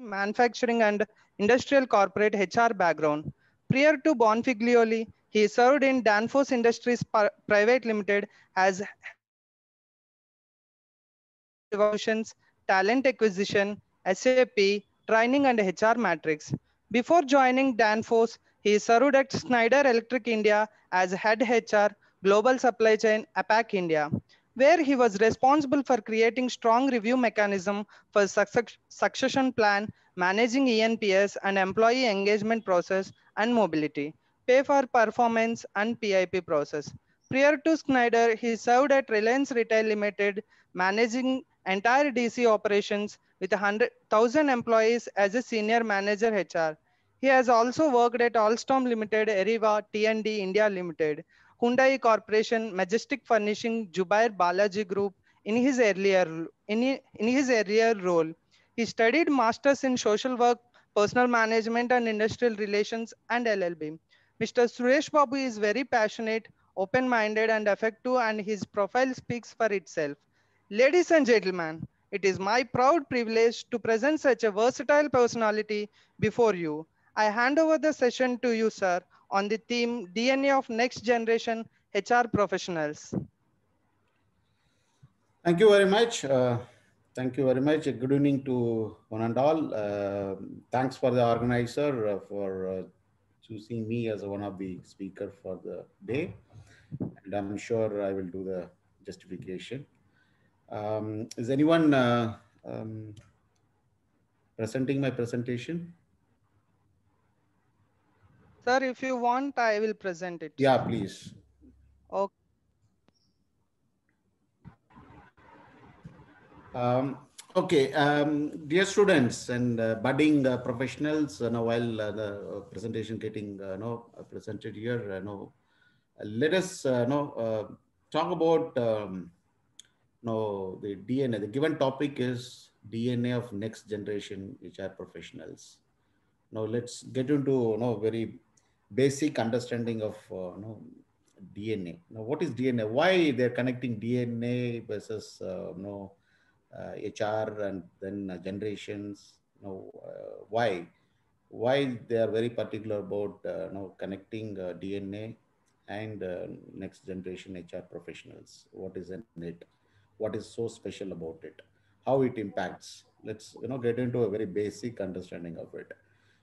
manufacturing and industrial corporate HR background. Prior to Bonfiglioli, he served in Danfoss Industries Private Limited as evaluations, talent acquisition, SAP, training and HR matrix. Before joining Danfoss, he served at Schneider Electric India as head HR, global supply chain, APAC India, where he was responsible for creating strong review mechanism for succession plan, managing ENPS and employee engagement process and mobility, pay for performance and PIP process. Prior to Schneider, he served at Reliance Retail Limited, managing entire DC operations with 100,000 employees as a senior manager HR. He has also worked at Alstom Limited, Eriva, T&D India Limited, Hyundai Corporation, Majestic Furnishing, Jubair Balaji Group in his earlier role. He studied masters in social work, personal management and industrial relations and LLB. Mr. Suresh Babu is very passionate, open-minded and effective, and his profile speaks for itself. Ladies and gentlemen, it is my proud privilege to present such a versatile personality before you. I hand over the session to you, sir, on the theme DNA of Next Generation HR Professionals. Thank you very much. Thank you very much. Good evening to one and all. Thanks for the organizer for choosing me as one of the speaker for the day. And I'm sure I will do the justification. Is anyone presenting my presentation? Sir, if you want, I will present it. Yeah, please. Okay. Okay, dear students and budding professionals, while the presentation getting presented here, let us talk about the DNA. The given topic is DNA of next generation HR professionals. Now let's get into very basic understanding of DNA. Now, what is DNA? Why they're connecting DNA versus HR and then generations? Why they are very particular about connecting DNA and next generation HR professionals? What is in it? What is so special about it? How it impacts? Let's get into a very basic understanding of it.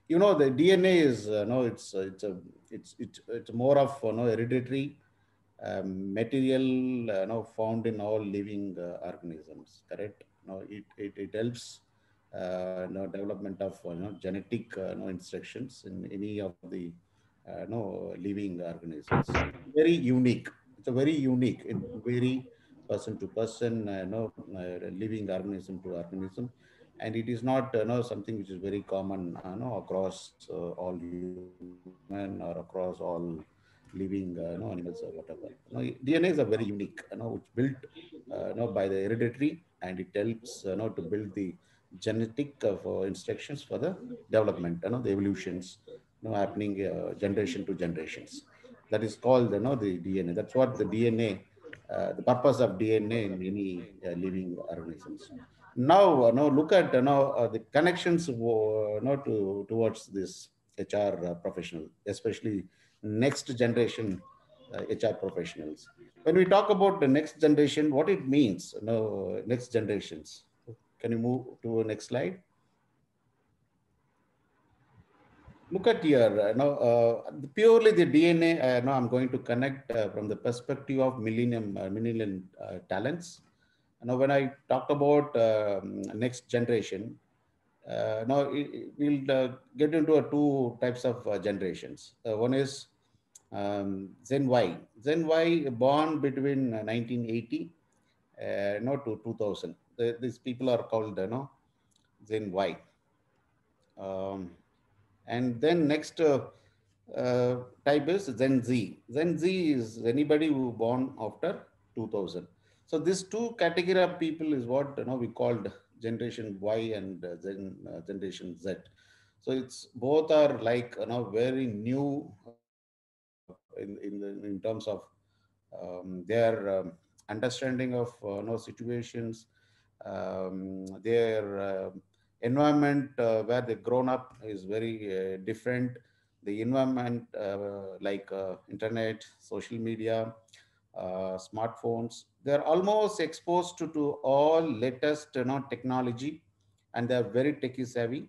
The DNA is it's more of hereditary material found in all living organisms. Correct. It helps development of genetic instructions in any of the living organisms. Very unique. It's a very unique. It very person to person, living organism to organism, and it is not something which is very common across all human or across all living animals or whatever. DNA is a very unique, which built by the hereditary, and it helps to build the genetic for instructions for the development, the evolutions happening generation to generations. That is called the DNA. That's what the DNA, the purpose of DNA in any living organisms. Now look at the connections towards this HR professional, especially next generation HR professionals. When we talk about the next generation, what it means, next generations. Can you move to the next slide? Look at here, purely the DNA. Now I'm going to connect from the perspective of millennial talents. Now, when I talk about next generation, we'll get into two types of generations. One is Gen Y. Gen Y born between 1980 to 2000. These people are called Gen Y. And then next type is Gen Z. Gen Z is anybody who born after 2000. So this two category of people is what we called Generation Y and Generation Z. So it's both are like very new in terms of their understanding of situations, their environment where they grown up is very different. The environment like internet, social media, smartphones, they're almost exposed to all latest technology, and they're very techie savvy.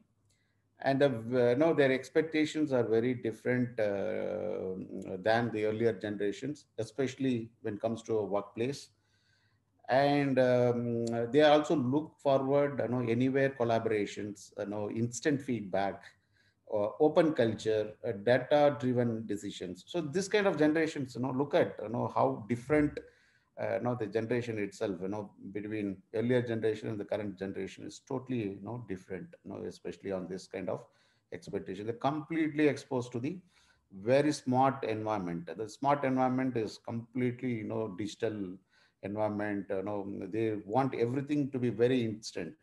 And no, their expectations are very different than the earlier generations, especially when it comes to a workplace. And they also look forward, anywhere collaborations, instant feedback, open culture, data driven decisions. So this kind of generations, look at how different the generation itself, between earlier generation and the current generation is totally different, especially on this kind of expectation. They're completely exposed to the very smart environment. The smart environment is completely digital environment. They want everything to be very instant.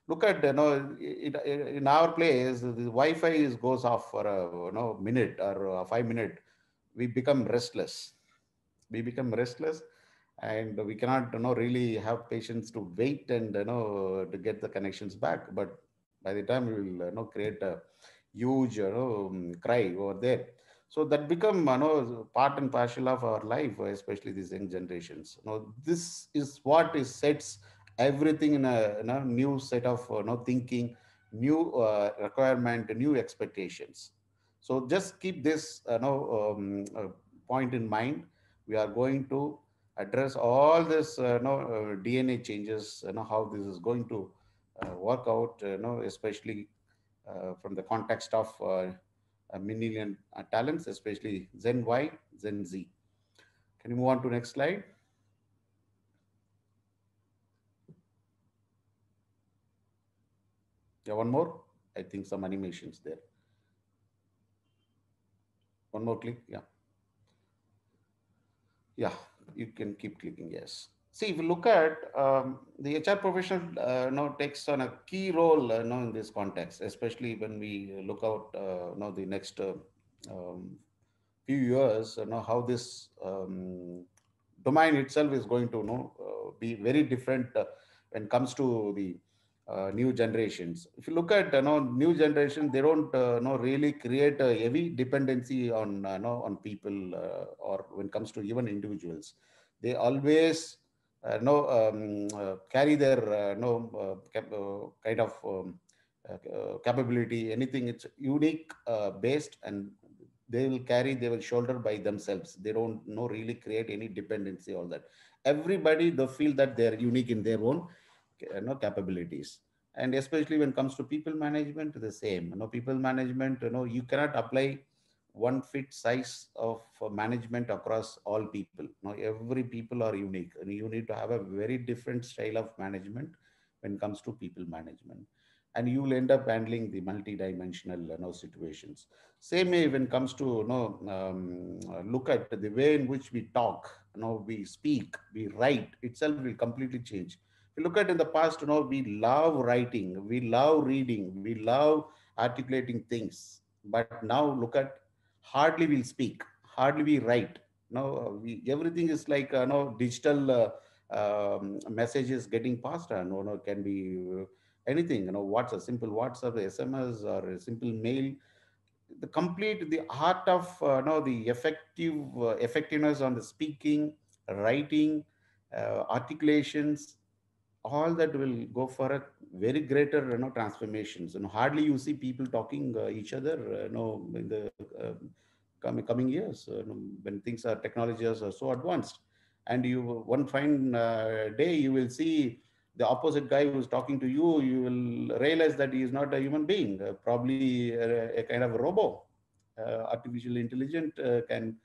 Look at in our place, the Wi-Fi goes off for a minute or 5 minute, we become restless. We become restless, and we cannot really have patience to wait and to get the connections back. But by the time we will create a huge cry over there. So that become part and parcel of our life, especially these young generations. This is what is sets everything in a new set of thinking, new requirement, new expectations. So just keep this point in mind. We are going to address all this DNA changes, how this is going to work out, especially from the context of millennial talents, especially Gen Y, Gen Z. Can you move on to next slide? Yeah, one more. I think some animations there. One more click. Yeah. Yeah, you can keep clicking. Yes. See, if you look at the HR professional, now takes on a key role, in this context, especially when we look out, the next um, few years, how this domain itself is going to, be very different when it comes to the new generations. If you look at new generation, they don't really create a heavy dependency on people, or when it comes to even individuals. They always carry their kind of capability, anything it's unique based, and they will shoulder by themselves. They don't really create any dependency, all that. Everybody, they feel that they're unique in their own capabilities. And especially when it comes to people management, the same. People management, you cannot apply one fit size of management across all people. Every people are unique, and you need to have a very different style of management when it comes to people management. And you will end up handling the multi-dimensional situations. Same way when it comes to look at the way in which we talk, we speak, we write itself will completely change. If you look at in the past, we love writing, we love reading, we love articulating things. But now look at, hardly we'll speak, hardly we write. Everything is like digital messages getting passed, and can be anything. What's a simple WhatsApp, SMS, or a simple mail. The complete the art of the effectiveness on the speaking, writing, articulations, all that will go for a very greater transformations. Hardly you see people talking each other in the coming years, when things are technologies are so advanced. And you, one fine day, you will see the opposite guy who's talking to you, you will realize that he is not a human being, probably a kind of a robo. Artificial intelligence can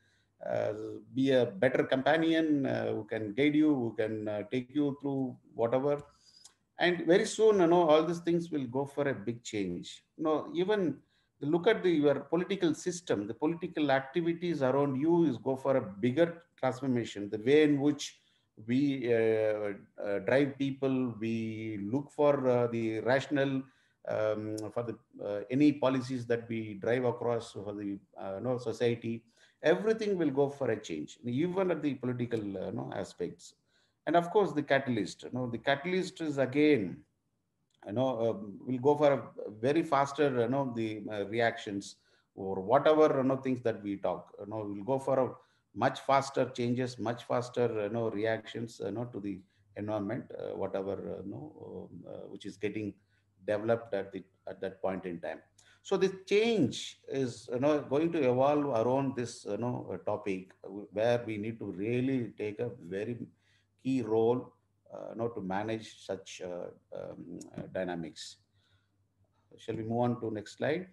uh, be a better companion, who can guide you, who can take you through whatever. And very soon, all these things will go for a big change. Even look at your political system, the political activities around you is go for a bigger transformation. The way in which we drive people, we look for the rational, for the any policies that we drive across for the society. Everything will go for a change, even at the political aspects. And of course, the catalyst. The catalyst is again we'll go for a very faster, the reactions or whatever, things that we talk, we'll go for a much faster changes, much faster, reactions, to the environment, whatever, which is getting developed at that point in time. So this change is, going to evolve around this, topic, where we need to really take a very key role, to manage such dynamics. Shall we move on to next slide?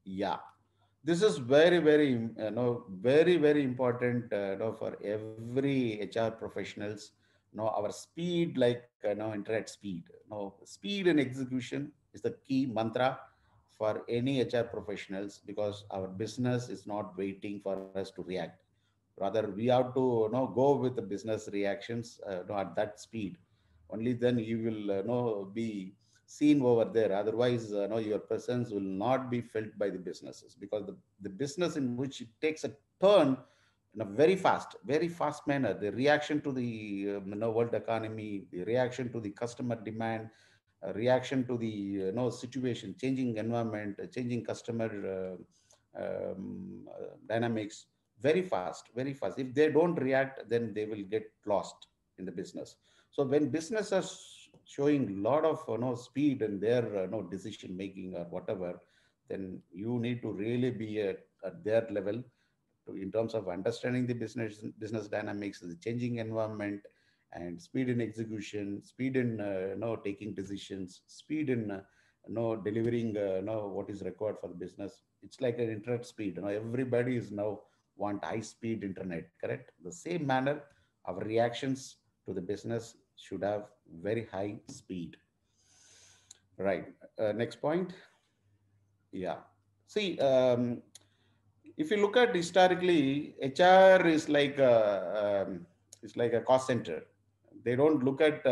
Yeah, this is very, very, very, very important, for every HR professionals. Our speed, like, internet speed. Speed and execution is the key mantra for any HR professionals, because our business is not waiting for us to react. Rather, we have to, go with the business reactions, at that speed. Only then you will, be seen over there. Otherwise, your presence will not be felt by the businesses, because the business in which it takes a turn in a very fast manner. The reaction to the, world economy, the reaction to the customer demand, reaction to the, situation, changing environment, changing customer dynamics, very fast, very fast. If they don't react, then they will get lost in the business. So when business are showing a lot of, speed in their, decision making or whatever, then you need to really be at their level, in terms of understanding the business dynamics, the changing environment, and speed in execution, speed in, taking decisions, speed in, delivering, what is required for the business. It's like an internet speed. Everybody is now want high speed internet. Correct. The same manner, our reactions to the business should have very high speed. Right. Next point. Yeah. See, if you look at historically, HR is like it's like a cost center. They don't look at,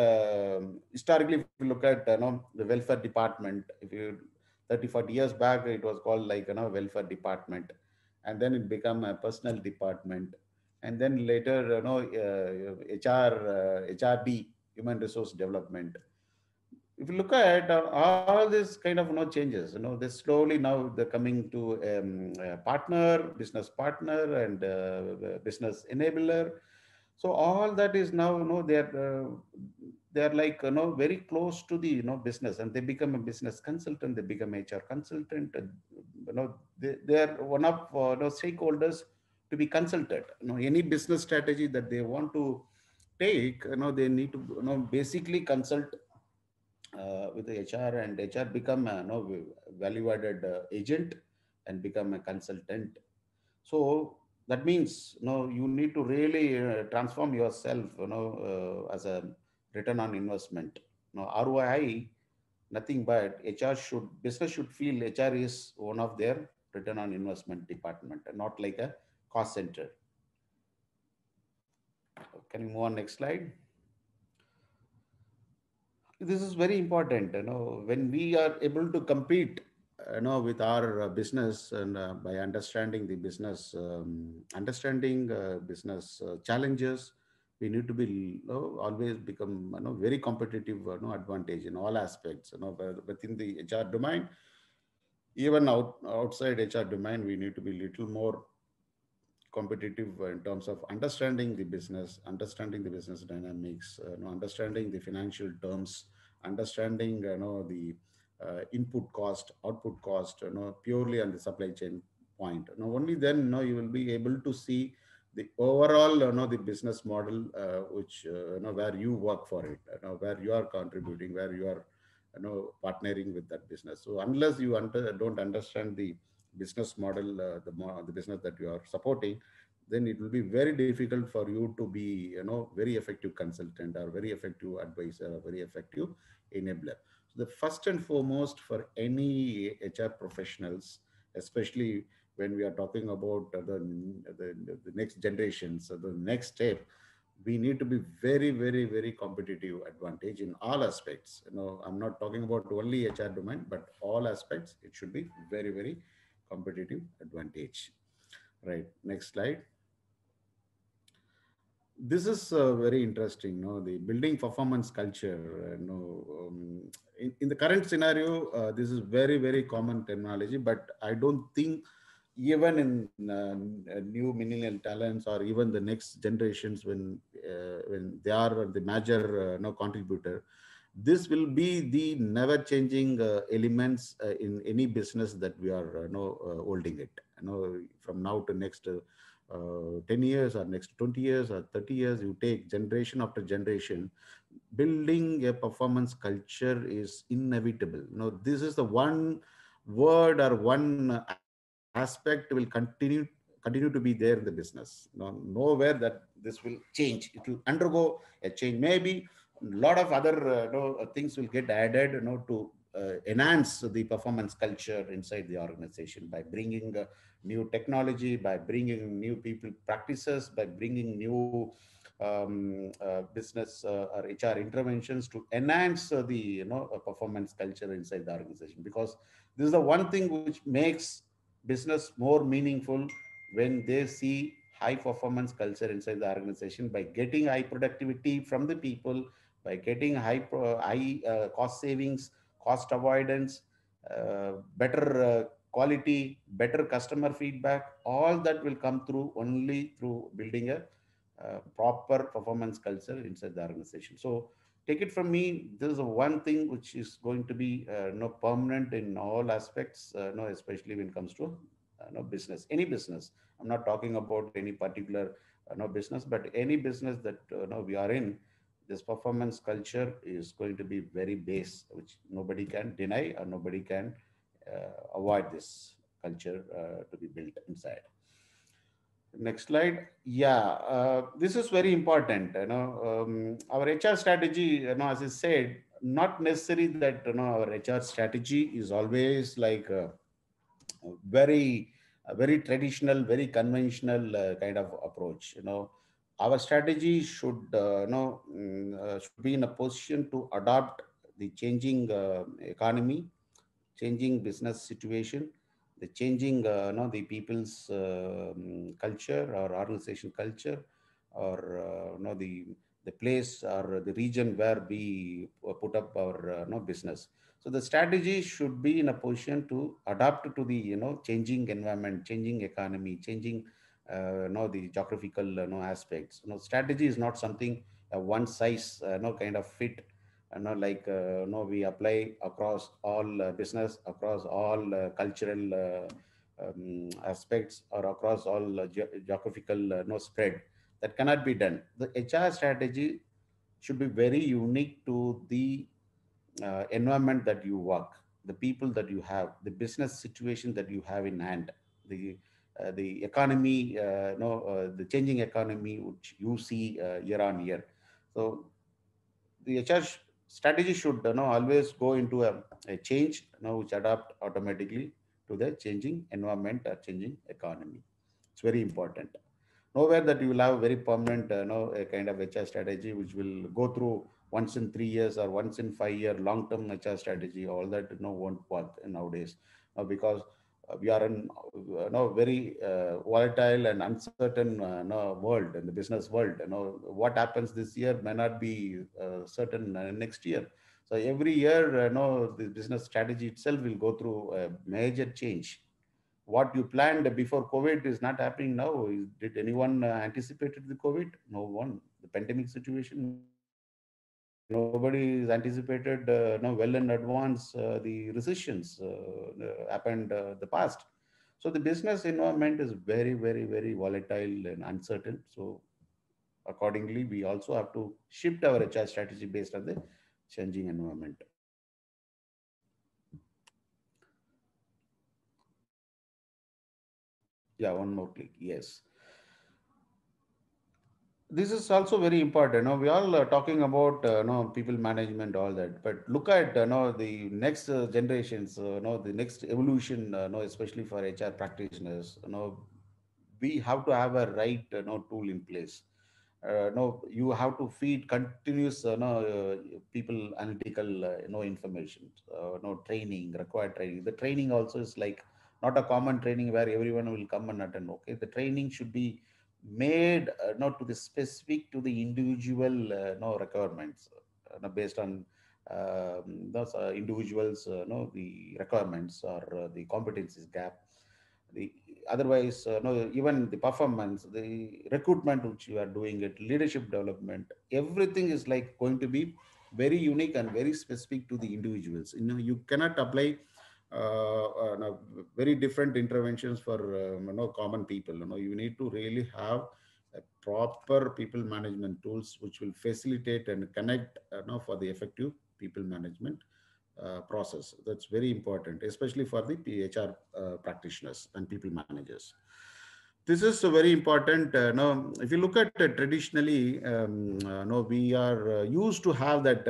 historically. If you look at, the welfare department, if you 30-40 years back, it was called like, welfare department, and then it became a personal department, and then later, HR, HRD, human resource development. If you look at, all this kind of, changes, they slowly now they're coming to, partner, business partner, and business enabler. So all that is now, they're like, very close to the, business, and they become a business consultant, they become HR consultant, they're one of, stakeholders to be consulted. Any business strategy that they want to take, they need to, basically consult, with the HR, and HR become a, value added, agent, and become a consultant. So that means, you need to really, transform yourself, as a return on investment. ROI, nothing but HR should, business should feel HR is one of their return on investment department, and not like a cost center. Can you move on next slide? This is very important, when we are able to compete, with our, business, and by understanding the business, understanding, business, challenges, we need to be, always become, very competitive, advantage in all aspects, within the HR domain, even outside HR domain. We need to be little more competitive, in terms of understanding the business dynamics, understanding the financial terms, understanding, the, input cost, output cost, purely on the supply chain point. Only then, you will be able to see the overall, the business model, which, where you work for it, where you are contributing, where you are, partnering with that business. So unless you don't understand the business model, the business that you are supporting, then it will be very difficult for you to be, very effective consultant, or very effective advisor, or very effective enabler. So the first and foremost for any HR professionals, especially when we are talking about, the next generation, so the next step, we need to be very, very, very competitive advantage in all aspects. I'm not talking about only HR domain, but all aspects. It should be very, very competitive advantage. Right. Next slide. This is very interesting. No, the building performance culture. In the current scenario, this is very very common terminology. But I don't think even in new millennial talents or even the next generations, when they are the major contributor, this will be the never changing elements in any business that we are holding it. From now to next 10 years or next 20 years or 30 years, you take generation after generation, building a performance culture is inevitable. This is the one word or one aspect will continue to be there in the business. Nowhere that this will change. It will undergo a change. Maybe a lot of other things will get added to enhance the performance culture inside the organization by bringing new technology, by bringing new people practices, by bringing new business or HR interventions to enhance the performance culture inside the organization. Because this is the one thing which makes business more meaningful, when they see high performance culture inside the organization, by getting high productivity from the people, by getting high cost savings, cost avoidance, better quality, better customer feedback. All that will come through only through building a proper performance culture inside the organization. So take it from me, this is the one thing which is going to be permanent in all aspects, especially when it comes to business, any business. I'm not talking about any particular business, but any business that we are in, this performance culture is going to be very base, which nobody can deny or nobody can avoid this culture to be built inside. Next slide. Yeah, this is very important. Our HR strategy, as I said, not necessary that our HR strategy is always like very very traditional, very conventional kind of approach. Our strategy should should be in a position to adopt the changing economy, changing business situation, the changing the people's culture or organization culture, or the place or the region where we put up our business. So the strategy should be in a position to adapt to the changing environment, changing economy, changing the geographical aspects. Strategy is not something one size kind of fit, like we apply across all business, across all cultural aspects, or across all geographical spread. That cannot be done. The HR strategy should be very unique to the environment that you work, the people that you have, the business situation that you have in hand, the economy, the changing economy which you see year on year. So the HR strategy should always go into a change, which adapt automatically to the changing environment or changing economy. It's very important. Nowhere that you will have a very permanent a kind of HR strategy which will go through once in 3 years or once in 5 year long term HR strategy. All that won't work nowadays, because we are in very volatile and uncertain world, in the business world. What happens this year may not be certain next year. So every year, the business strategy itself will go through a major change. What you planned before COVID is not happening now. Did anyone anticipated the COVID? No one. The pandemic situation, nobody is anticipated well in advance. The recessions happened the past. So the business environment is very, very, very volatile and uncertain. So accordingly, we also have to shift our HR strategy based on the changing environment. Yeah, one more click. Yes. This is also very important. We all are talking about people management, all that, but look at the next generations, the next evolution, especially for HR practitioners. We have to have a right tool in place. No, you have to feed continuous people analytical information, training, required training. The training also is like not a common training where everyone will come and attend. Okay, the training should be made not to the specific to the individual no requirements based on those individuals no the requirements or the competencies gap. The otherwise no, even the performance, the recruitment which you are doing it, leadership development, everything is like going to be very unique and very specific to the individuals. You cannot apply no, very different interventions for common people. You need to really have a proper people management tools which will facilitate and connect for the effective people management process. That's very important, especially for the PHR practitioners and people managers. This is very important. No, if you look at traditionally, no, we are used to have that.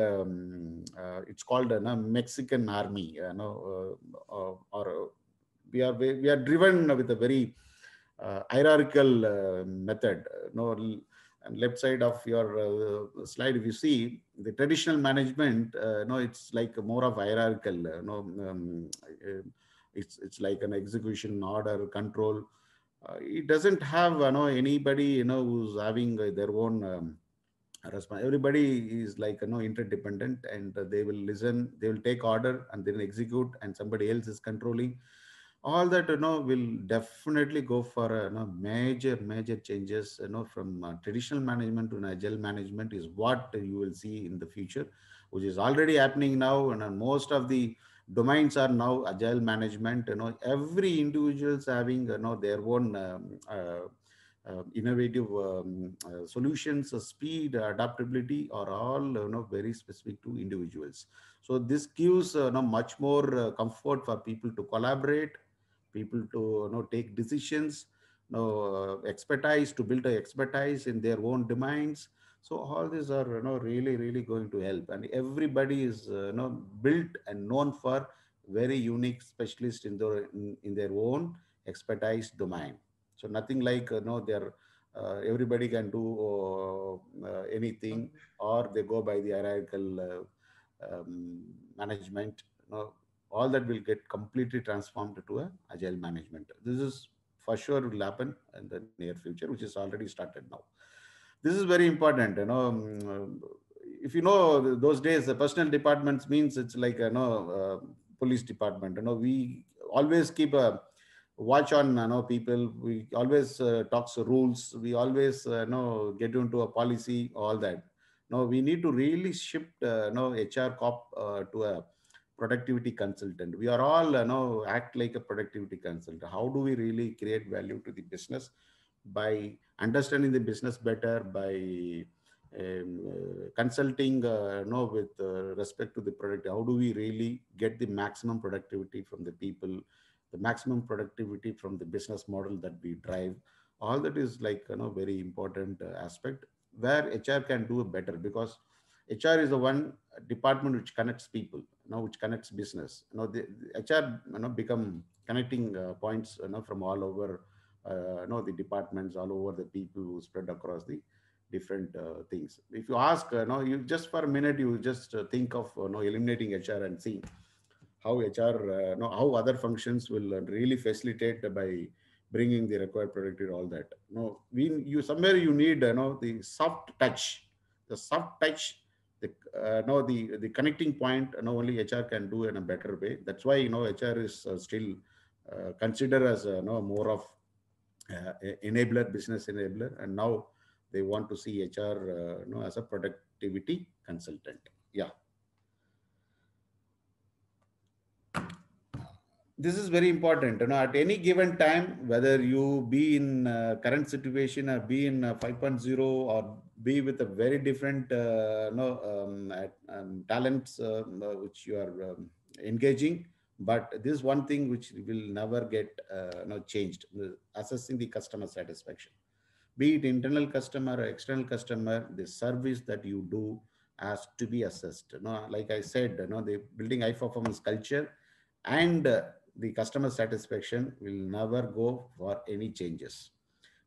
It's called a Mexican army. Or we are driven with a very hierarchical method. And left side of your slide, if you see the traditional management, no, it's like more of hierarchical. It's like an execution order control. It doesn't have anybody who's having their own response. Everybody is like interdependent, and they will listen, they will take order and then execute, and somebody else is controlling. All that will definitely go for major changes from traditional management to an agile management is what you will see in the future, which is already happening now. And most of the domains are now agile management. Every individual is having their own innovative solutions. Speed, adaptability are all very specific to individuals. So this gives much more comfort for people to collaborate, people to take decisions, expertise to build a expertise in their own domains. So all these are really going to help, and everybody is built and known for very unique specialist in their own expertise domain. So nothing like they're everybody can do anything, or they go by the hierarchical management. All that will get completely transformed to a agile management. This is for sure will happen in the near future, which is already started now. This is very important. If you know those days, the personal departments means it's like police department. We always keep a watch on people. We always talks rules. We always get into a policy, all that. No, we need to really shift HR cop to a productivity consultant. We are all act like a productivity consultant. How do we really create value to the business by understanding the business better, by consulting with respect to the product? How do we really get the maximum productivity from the people, the maximum productivity from the business model that we drive? All that is like very important aspect where HR can do better, because HR is the one department which connects people, which connects business. The HR become connecting points from all over the departments, all over the people who spread across the different things. If you ask, you just for a minute, you just think of eliminating HR and see how HR, how other functions will really facilitate by bringing the required productivity, all that. You somewhere you need, the soft touch, the soft touch, the connecting point. Only HR can do in a better way. That's why HR is still considered as more of enabler, business enabler, and now they want to see HR as a productivity consultant. Yeah. This is very important. At any given time, whether you be in current situation or be in 5.0 or be with a very different talents which you are engaging, but this is one thing which will never get changed: assessing the customer satisfaction. Be it internal customer or external customer, the service that you do has to be assessed. Like I said, the building high performance culture and the customer satisfaction will never go for any changes.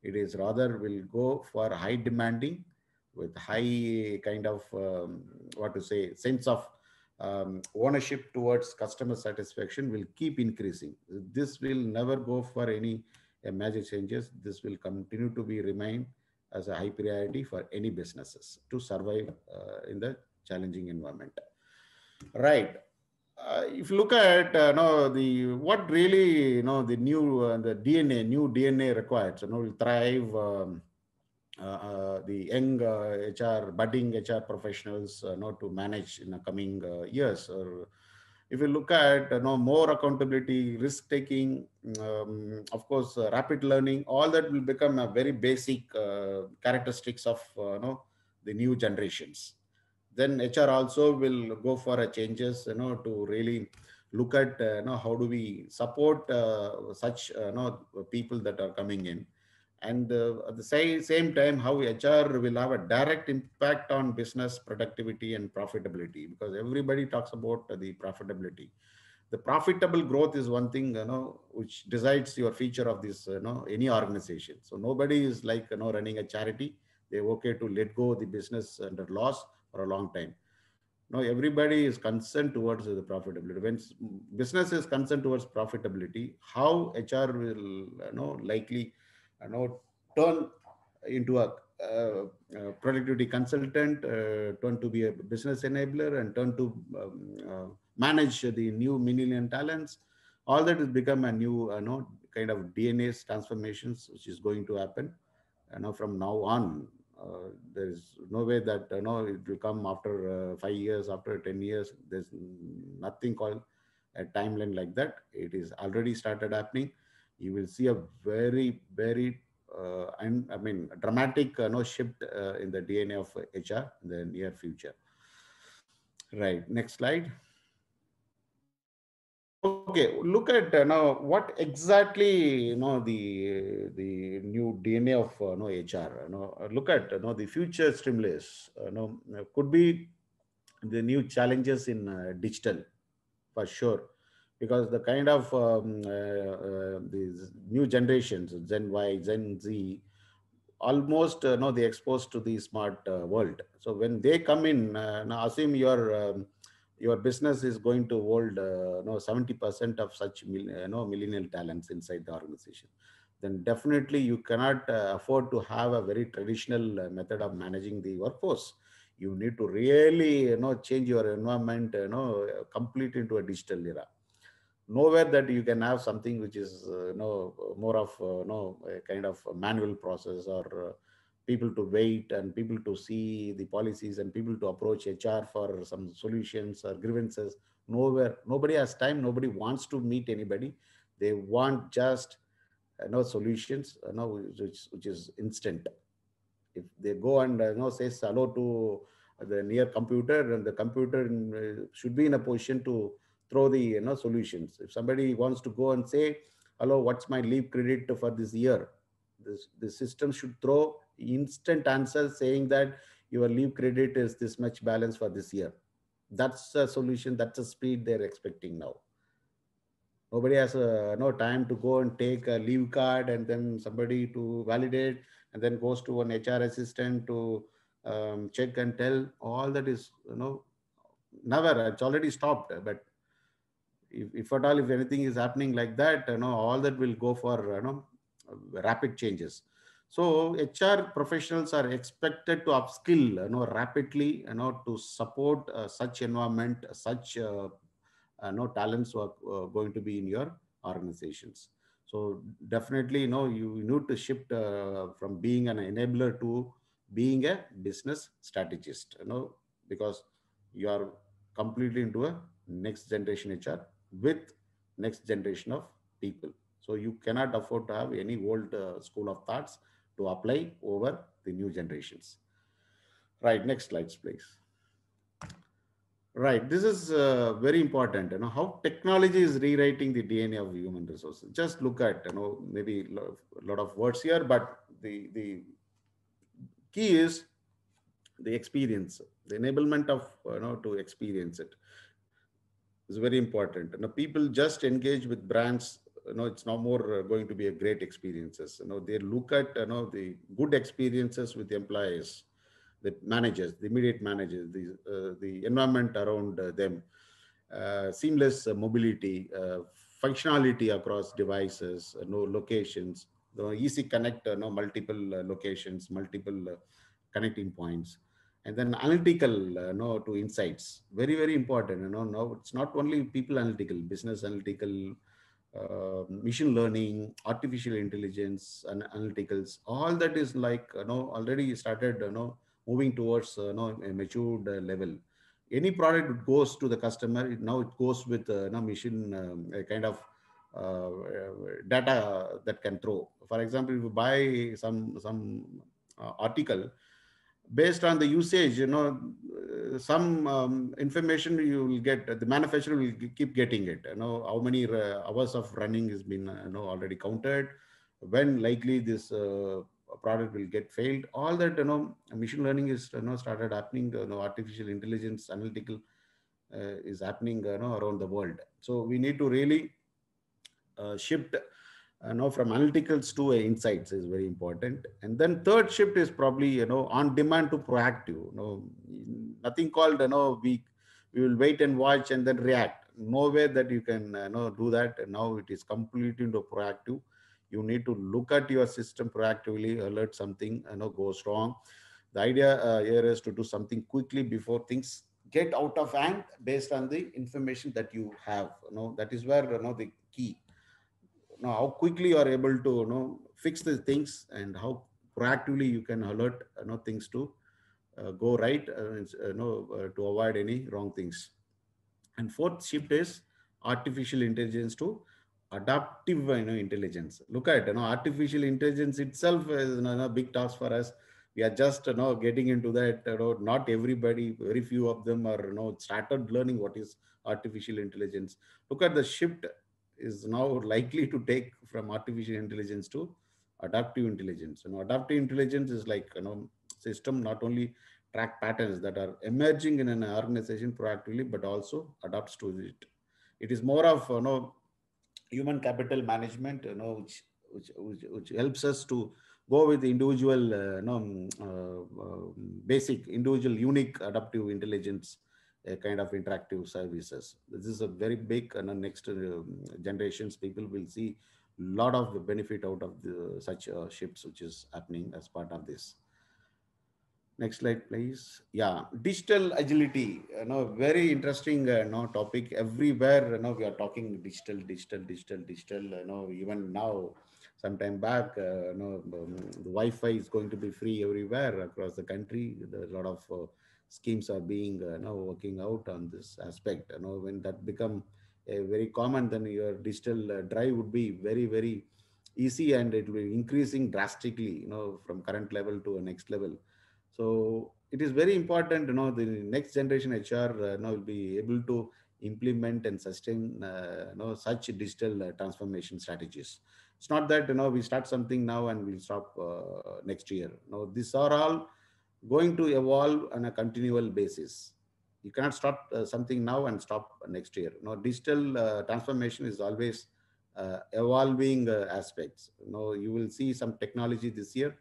It is rather will go for high demanding with high kind of what to say sense of ownership towards customer satisfaction will keep increasing. This will never go for any a major changes, this will continue to be remain as a high priority for any businesses to survive in the challenging environment. Right. If you look at no, the what really the new the DNA new DNA required, will thrive. The young HR budding HR professionals to manage in the coming years. Or if you look at more accountability, risk taking, of course, rapid learning, all that will become a very basic characteristics of the new generations. Then HR also will go for a changes, to really look at how do we support such people that are coming in, and at the same time how HR will have a direct impact on business productivity and profitability, because everybody talks about the profitability. The profitable growth is one thing which decides your future of this any organization. So nobody is like running a charity. They're okay to let go the business under loss for a long time. No, everybody is concerned towards the profitability. When business is concerned towards profitability, how HR will likely turn into a productivity consultant, turn to be a business enabler, and turn to manage the new millennial talents. All that has become a new kind of DNA transformations which is going to happen from now on. There is no way that it will come after 5 years, after 10 years. There's nothing called a timeline like that. It is already started happening. You will see a very, very and I mean dramatic shift in the DNA of HR in the near future. Right. Next slide. Okay, look at now what exactly the new DNA of HR. Look at the future stimulus. Could be the new challenges in digital, for sure, because the kind of these new generations, Gen Y, Gen Z, almost they exposed to the smart world. So when they come in, now assume your business is going to hold 70% of such millennial talents inside the organization, then definitely you cannot afford to have a very traditional method of managing the workforce. You need to really change your environment complete into a digital era. Nowhere that you can have something which is more of a kind of a manual process, or people to wait and people to see the policies and people to approach HR for some solutions or grievances. Nowhere, nobody has time, nobody wants to meet anybody. They want just solutions which is instant. If they go and says hello to the near computer, and the computer should be in a position to throw the solutions. If somebody wants to go and say hello, what's my leave credit for this year, the system should throw instant answer saying that your leave credit is this much balance for this year. That's a solution, that's a speed they're expecting now. Nobody has no time to go and take a leave card and then somebody to validate, and then goes to an HR assistant to check and tell. All that is never. It's already stopped. But if at all, if anything is happening like that, all that will go for rapid changes. So HR professionals are expected to upskill rapidly to support such environment, such no talents who are going to be in your organizations. So definitely you need to shift from being an enabler to being a business strategist, because you are completely into a next generation HR with next generation of people. So you cannot afford to have any old school of thoughts to apply over the new generations. Right, next slides please. Right. This is very important. How technology is rewriting the DNA of human resources. Just look at maybe a lot of words here, but the key is the experience, the enablement of to experience it is very important. People just engage with brands. It's no more going to be a great experiences. They look at the good experiences with the employees, the managers, the immediate managers, the environment around them, seamless mobility, functionality across devices, no locations. the easy connect, multiple locations, multiple connecting points. And then analytical, to insights, very, very important. Now it's not only people analytical, business analytical, machine learning, artificial intelligence, and analyticals. All that is like, already started, moving towards, a matured level. Any product that goes to the customer, now it goes with, machine, a kind of data that can throw. For example, if you buy some article, based on the usage, some information you will get, the manufacturer will keep getting it, how many hours of running has been, already counted, when likely this product will get failed. All that, machine learning is, started happening, artificial intelligence analytical is happening, around the world. So we need to really shift, now from analyticals to insights is very important. And then third shift is probably, on demand to proactive. Nothing called, we will wait and watch and then react. No way that you can, do that. Now it is completely into proactive. You need to look at your system proactively, alert something, goes wrong. The idea here is to do something quickly before things get out of hand, based on the information that you have. That is where, the key. How quickly you are able to, fix the things, and how proactively you can alert, things to go right, to avoid any wrong things. And fourth shift is artificial intelligence to adaptive, intelligence. Look at, artificial intelligence itself is, a big task for us. We are just, getting into that. Not everybody, very few of them are, started learning what is artificial intelligence. Look at the shift is now likely to take from artificial intelligence to adaptive intelligence. Adaptive intelligence is like, system not only track patterns that are emerging in an organization proactively, but also adapts to it. It is more of, human capital management, which helps us to go with the individual, basic individual unique adaptive intelligence, kind of interactive services. This is a very big, next generations people will see lot of benefit out of the such shifts which is happening as part of this. Next slide, please. Yeah, digital agility. Very interesting, topic. Everywhere, we are talking digital, digital, digital, digital. Even now, sometime back, the Wi-Fi is going to be free everywhere across the country. There's a lot of schemes are being, now working out on this aspect. When that become very common, then your digital drive would be very, very easy, and it will be increasing drastically, from current level to a next level. So it is very important, the next generation HR, will be able to implement and sustain, such digital transformation strategies. It's not that, we start something now and we'll stop next year. No, these are all going to evolve on a continual basis. You cannot start something now and stop next year. Digital transformation is always evolving aspects. You will see some technology this year.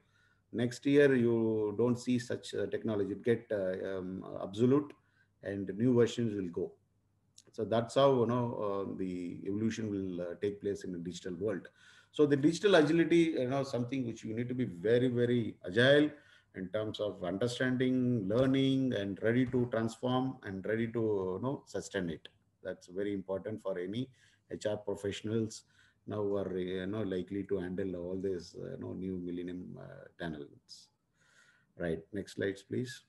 Next year, you don't see such technology. It get obsolete, and new versions will go. So that's how, the evolution will take place in the digital world. So the digital agility, something which you need to be very, very agile in terms of understanding, learning, and ready to transform and ready to, sustain it. That's very important for any HR professionals now are, likely to handle all these, new millennium channels. Right. Next slides, please.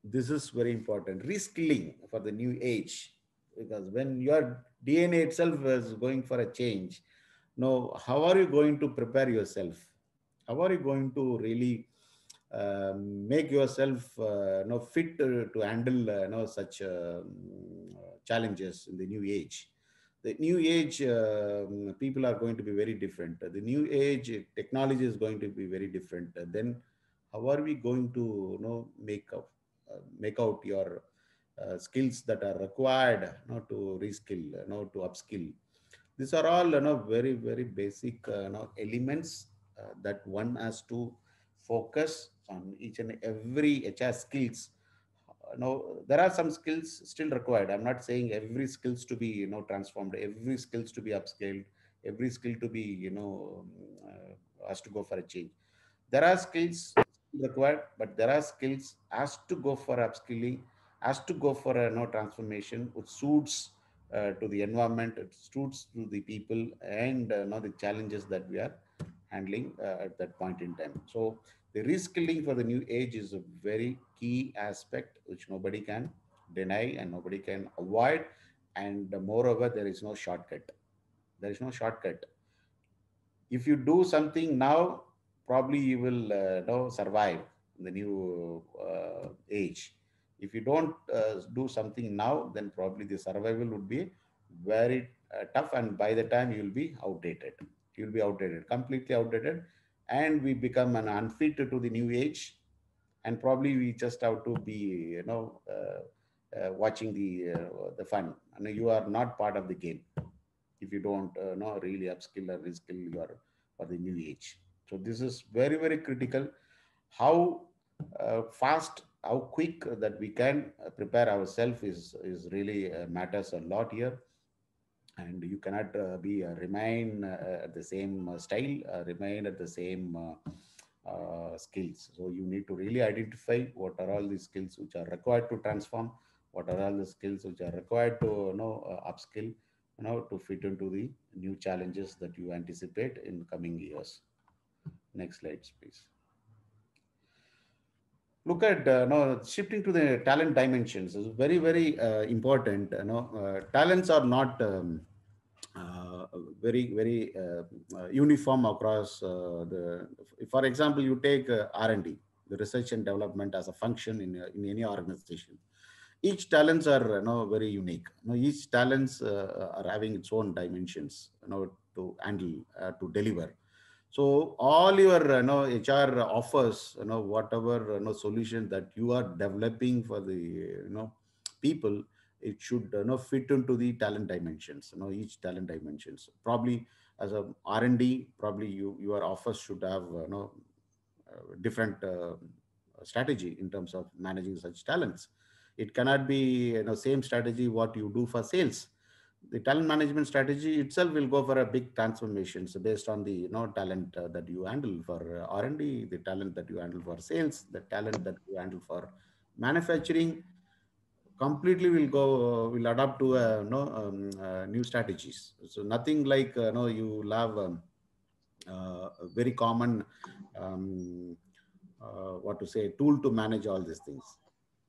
This is very important. Reskilling for the new age, because when your DNA itself is going for a change, how are you going to prepare yourself? How are you going to really make yourself, fit to handle, such challenges in the new age? The new age, people are going to be very different. The new age technology is going to be very different. Then how are we going to, make out your skills that are required, to reskill, to upskill? These are all, very, very basic, elements that one has to focus on each and every HR skills. There are some skills still required. I'm not saying every skills to be, transformed, every skills to be upscaled, every skill to be, has to go for a change. There are skills required, but there are skills has to go for upskilling, has to go for a transformation which suits to the environment, it suits to the people, and the challenges that we are handling at that point in time. So the reskilling for the new age is a very key aspect which nobody can deny and nobody can avoid. And moreover, there is no shortcut. There is no shortcut. If you do something now, probably you will survive the new age. If you don't do something now, then probably the survival would be very tough, and by the time you will be outdated. You will be outdated, completely outdated, and we become an unfit to the new age. And probably we just have to be, watching the fun, and you are not part of the game if you don't really upskill or reskill your for the new age. So this is very, very critical. How fast, how quick that we can prepare ourselves is really matters a lot here. And you cannot be remain at the same style, remain at the same skills. So you need to really identify what are all the skills which are required to transform, what are all the skills which are required to upskill, to fit into the new challenges that you anticipate in coming years. Next slides, please. Look at no, shifting to the talent dimensions is very, very important. Talents are not uh, very, very uniform across the. For example, you take R&D, the research and development as a function in any organization. Each talents are very unique. Each talents are having its own dimensions. To handle, to deliver. So all your HR offers, whatever solution that you are developing for the people, it should fit into the talent dimensions. Each talent dimensions. Probably as a R&D, probably your offers should have different strategy in terms of managing such talents. It cannot be same strategy what you do for sales. The talent management strategy itself will go for a big transformation. So based on the talent that you handle for R&D, the talent that you handle for sales, the talent that you handle for manufacturing, completely will go will adapt to new strategies. So nothing like you have a very common what to say tool to manage all these things.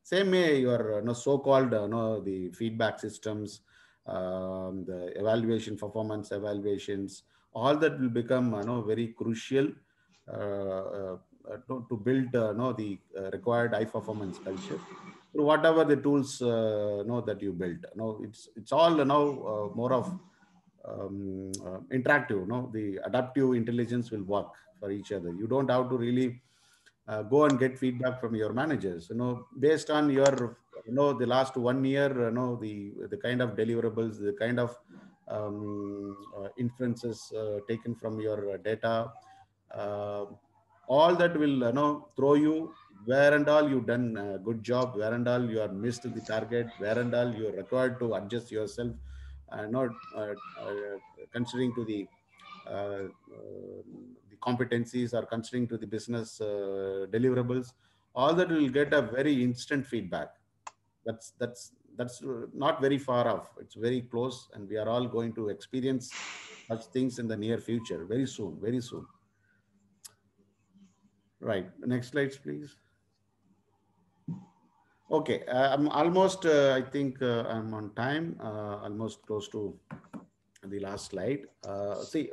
Same way your so-called the feedback systems, the evaluation, performance evaluations, all that will become very crucial to build the required high performance culture through whatever the tools that you built. It's all more of interactive. The adaptive intelligence will work for each other. You don't have to really go and get feedback from your managers. Based on your the last 1 year, the kind of deliverables, the kind of inferences taken from your data, uh, all that will throw you where and all you done a good job, where and all you are missed the target, where and all you are required to adjust yourself, not considering to uh, the competencies or considering to the business deliverables. All that will get a very instant feedback. That's not very far off. It's very close, and we are all going to experience such things in the near future, very soon, very soon. Right. Next slides, please. Okay, I'm almost, I think I'm on time, almost close to the last slide. See,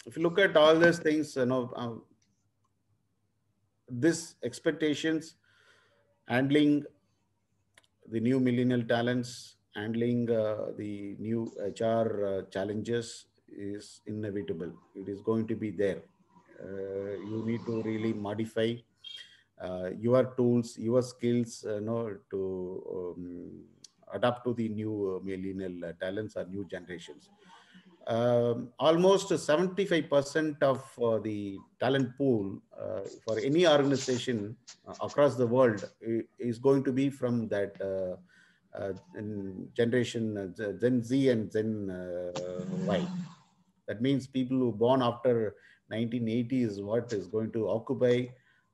if you look at all these things, this expectations, handling the new millennial talents, handling the new HR challenges is inevitable. It is going to be there. You need to really modify your tools, your skills, to adapt to the new millennial talents or new generations. Almost 75% of the talent pool for any organization across the world is going to be from that generation Gen Z and Gen Y. That means people who born after 1980 is what is going to occupy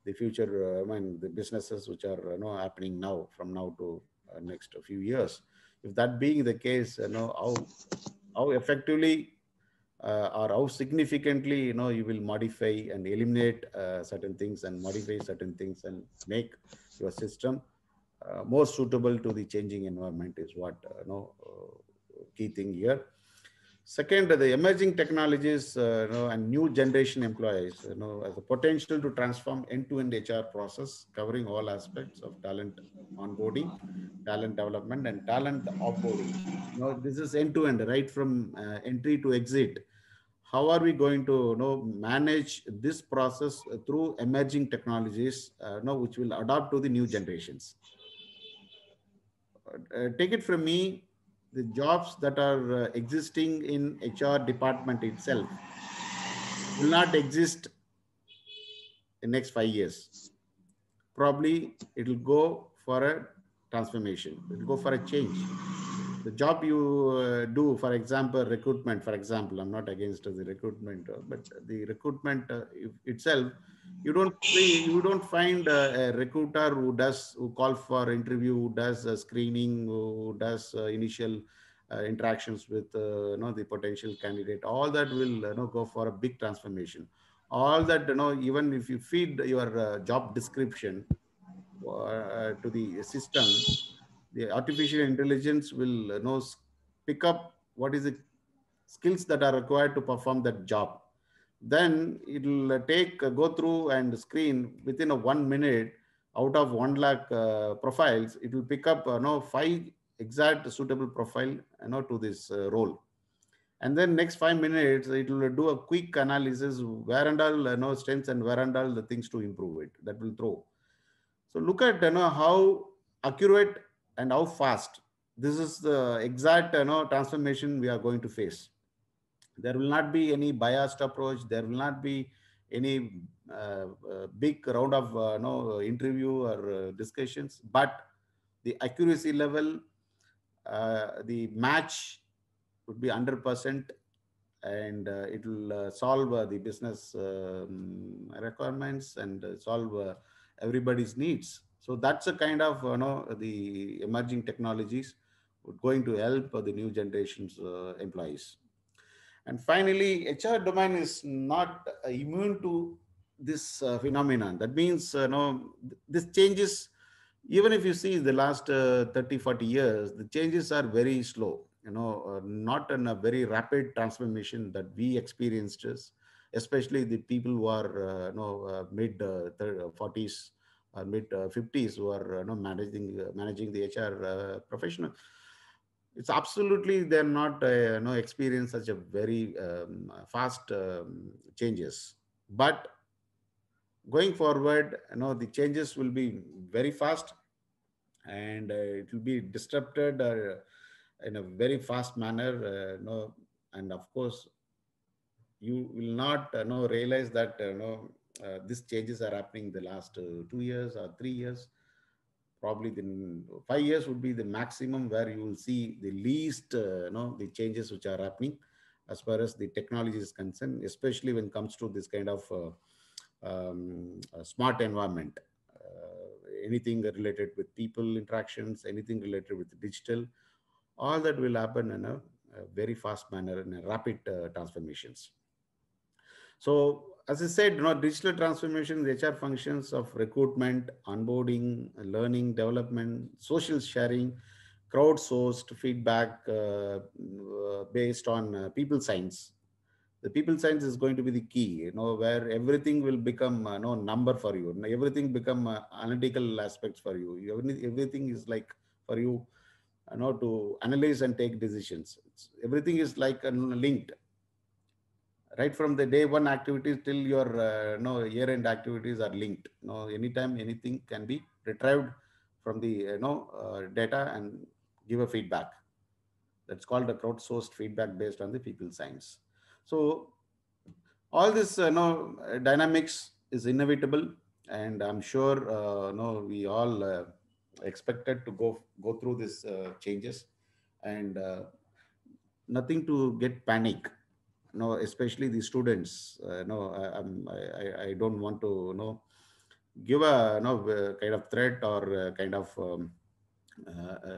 the future. I mean, the businesses which are happening now, from now to next few years. If that being the case, how effectively or how significantly you will modify and eliminate certain things and modify certain things and make your system more suitable to the changing environment is what key thing here. Second, the emerging technologies and new generation employees as a potential to transform end-to-end HR process covering all aspects of talent onboarding, talent development, and talent offboarding. This is end-to-end, right from entry to exit. How are we going to manage this process through emerging technologies which will adapt to the new generations? Take it from me, the jobs that are existing in HR department itself will not exist in next 5 years. Probably it will go for a transformation. It will go for a change. The job you do, for example, recruitment, for example, I'm not against the recruitment, but the recruitment itself, you don't find a recruiter who call for interview, who does screening, who does initial interactions with the potential candidate. All that will go for a big transformation. All that, even if you feed your job description to the system, the artificial intelligence will pick up what is the skills that are required to perform that job. Then it will go through and screen within a 1 minute. Out of 1 lakh profiles, it will pick up 5 exact suitable profile to this role. And then next 5 minutes it will do a quick analysis where and all strengths and where and all the things to improve it, that will throw. So look at how accurate and how fast. This is the exact transformation we are going to face. There will not be any biased approach. There will not be any big round of interview or discussions, but the accuracy level, the match would be 100%, and it will solve the business requirements and solve everybody's needs. So that's a kind of the emerging technologies going to help the new generations employees. And finally, HR domain is not immune to this phenomenon. That means, this changes, even if you see the last 30, 40 years, the changes are very slow, not in a very rapid transformation that we experienced, especially the people who are, mid 40s or mid 50s who are, managing the HR professional. It's absolutely they're not experience such a very fast changes, but going forward the changes will be very fast, and it will be disrupted in a very fast manner, and of course you will not realize that these changes are happening the last 2 years or 3 years. Probably the 5 years would be the maximum where you will see the least the changes which are happening as far as the technology is concerned, especially when it comes to this kind of smart environment. Anything related with people interactions, anything related with digital, all that will happen in a very fast manner, in a rapid transformations. So, as I said, digital transformation, the HR functions of recruitment, onboarding, learning, development, social sharing, crowdsourced feedback based on people science. The people science is going to be the key, where everything will become number for you. Everything become analytical aspects for you. Everything is like for you, to analyze and take decisions. Everything is like linked, right from the day one activities till your year end activities are linked. Anytime anything can be retrieved from the data and give a feedback. That's called a crowdsourced feedback based on the people science. So all this dynamics is inevitable, and I'm sure we all expected to go through this changes, and nothing to get panic. no, especially the students. No, I don't want to, give a, kind of threat or kind of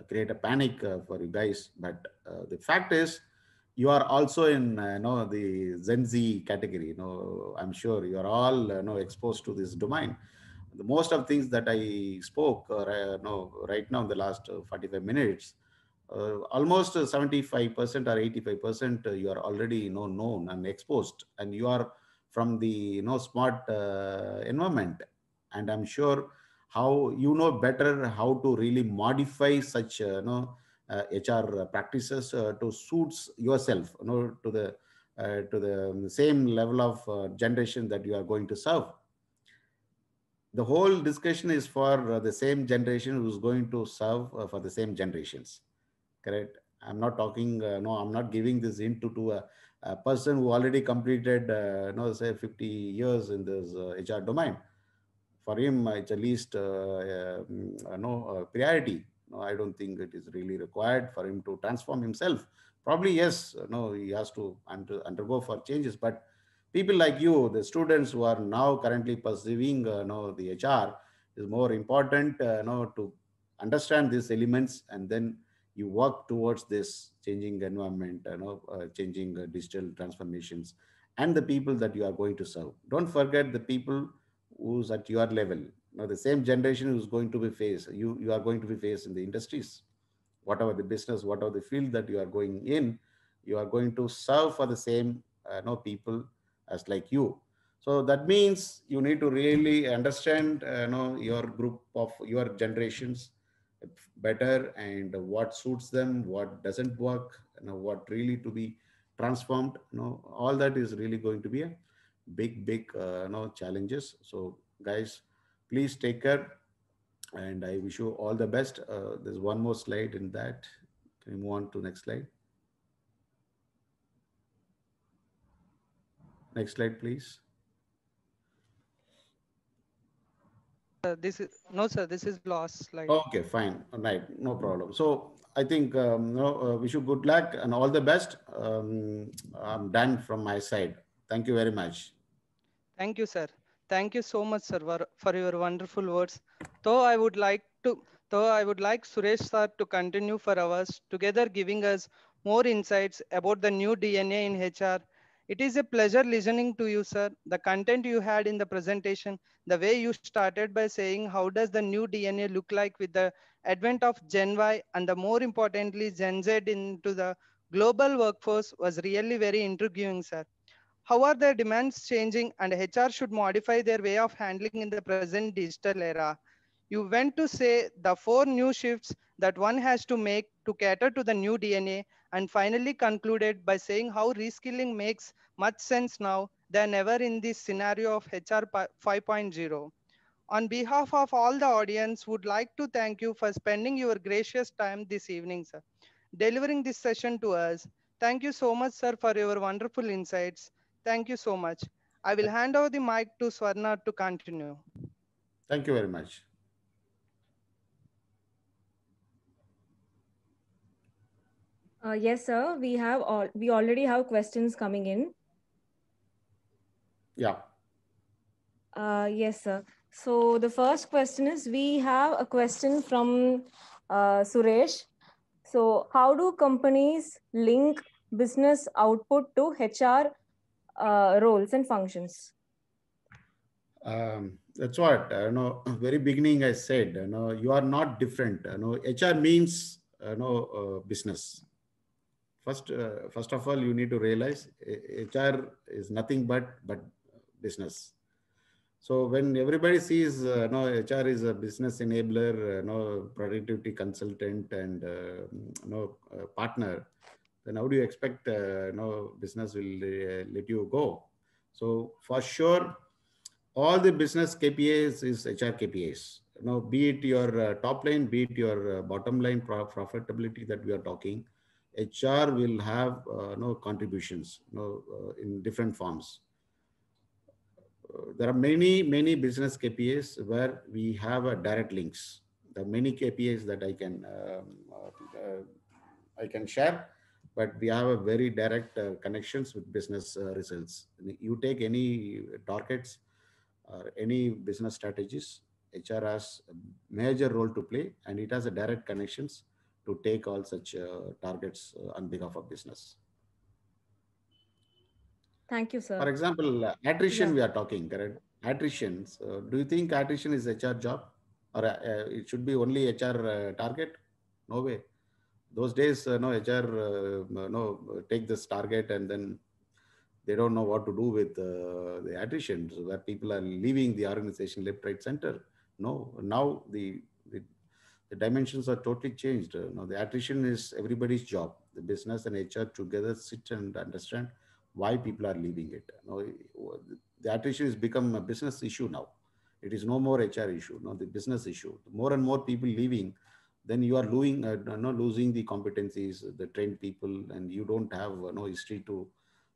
create a panic for you guys. But the fact is, you are also in, the Gen Z category. I'm sure you are all, exposed to this domain. The most of things that I spoke, right now in the last 45 minutes, almost 75% or 85% you are already, known and exposed, and you are from the, smart environment. And I'm sure how you know better how to really modify such, HR practices to suits yourself, to the same level of generation that you are going to serve. The whole discussion is for the same generation who's going to serve for the same generations. Correct? I'm not talking, no, I'm not giving this into to a person who already completed, say 50 years in this HR domain. For him, it's at least priority. No, I don't think it is really required for him to transform himself. Probably yes, no, he has to undergo for changes. But people like you, the students who are now currently pursuing, the HR, is more important, to understand these elements, and then you work towards this changing environment, changing digital transformations, and the people that you are going to serve. Don't forget the people who's at your level. The same generation who's going to be faced, you are going to be faced in the industries, whatever the business, whatever the field that you are going in, you are going to serve for the same, people as like you. So that means you need to really understand, your group of your generations better, and what suits them, what doesn't work, what really to be transformed. All that is really going to be a big challenges. So guys, please take care, and I wish you all the best. There's one more slide in that. Can you move on to next slide? Next slide, please. This is no, sir. This is last slide. Okay, fine. All right, no problem. So I think, wish you good luck and all the best. I'm done from my side. Thank you very much. Thank you, sir. Thank you so much, sir, for your wonderful words. Though I would like to, though I would like Suresh sir to continue for hours together, giving us more insights about the new DNA in HR. It is a pleasure listening to you, sir. The content you had in the presentation, the way you started by saying how does the new DNA look like with the advent of Gen Y and the more importantly Gen Z into the global workforce was really very intriguing, sir. How are their demands changing and HR should modify their way of handling in the present digital era? You went to say the four new shifts that one has to make to cater to the new DNA and finally concluded by saying how reskilling makes much sense now than ever in this scenario of HR 5.0. On behalf of all the audience, would like to thank you for spending your gracious time this evening, sir, delivering this session to us. Thank you so much, sir, for your wonderful insights. Thank you so much. I will hand over the mic to Swarna to continue. Thank you very much. Yes, sir. We already have questions coming in. Yeah. Yes, sir. So the first question is we have a question from Suresh. So how do companies link business output to HR roles and functions? That's what, very beginning I said, you are not different. HR means, business. First of all, you need to realize HR is nothing but business. So when everybody sees, HR is a business enabler, productivity consultant, and partner, then how do you expect, business will let you go? So for sure, all the business KPIs is HR KPIs. Be it your top line, be it your bottom line profitability that we are talking, HR will have no contributions, in different forms. There are many business KPIs where we have a direct links. There are many KPIs that I can share. but we have a very direct connections with business results. You take any targets or any business strategies, HR has a major role to play, and it has a direct connections to take all such targets on behalf of business. Thank you, For sir. example, attrition Yeah. we are talking, correct? Attrition. Do you think attrition is HR job, or it should be only HR target? No way. Those days, no HR, no take this target, and then they don't know what to do with the attrition, so where people are leaving the organization left, right, center. No, now the dimensions are totally changed. Now the attrition is everybody's job. The business and HR together sit and understand why people are leaving it. Now, the attrition has become a business issue now. It is no more HR issue, no, the business issue. More and more people leaving, then you are losing the competencies, the trained people, and you don't have no history to